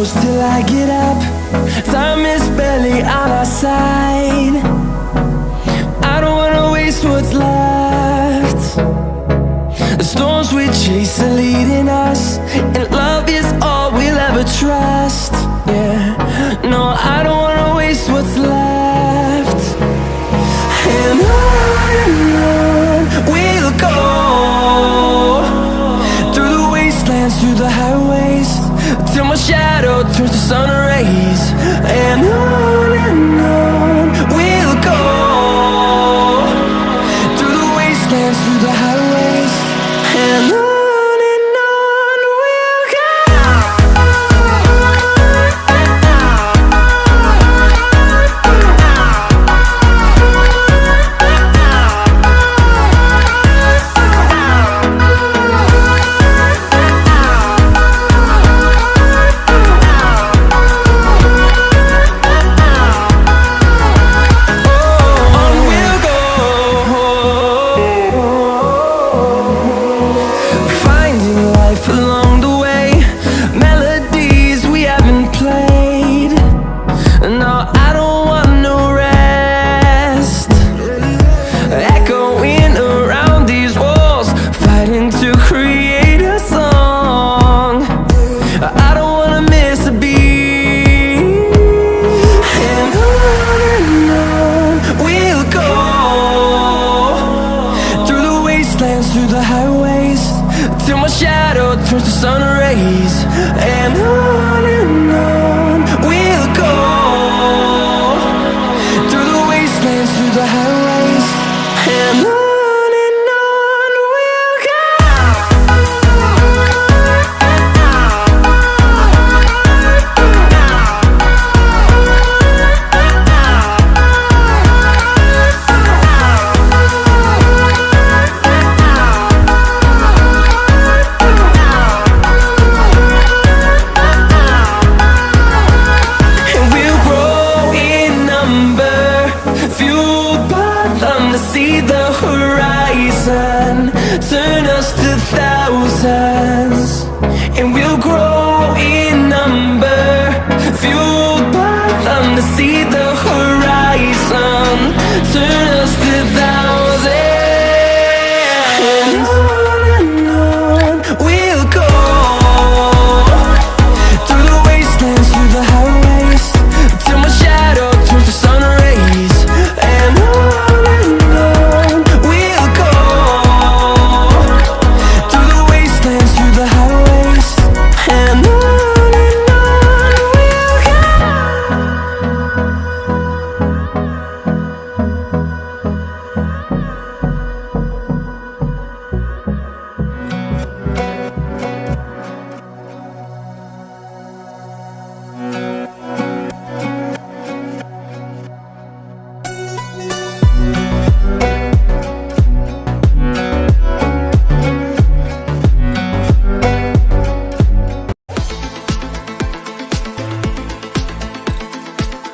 goes till I get up. Time is barely on our side. I don't wanna waste what's left. The storms we chase are leading us, and love is all we'll ever trust. Yeah, no, I don't wanna waste what's left. And on we'll go, through the wastelands, through the highways, till my shadow turns to sun rays. And on we'll go, through the wastelands, through the highways, and on we'll go. Along the way, melodies we haven't played. No, I don't want no rest. Echoing around these walls, fighting to create a song. I don't wanna miss a beat. And on we'll go, through the wastelands, through the highways, till my shadow turns to sun rays. And on we'll go, through the wastelands, through the highways, and on we'll go. See the horizon, turn us to thousands, and we'll grow in number, fueled by them to see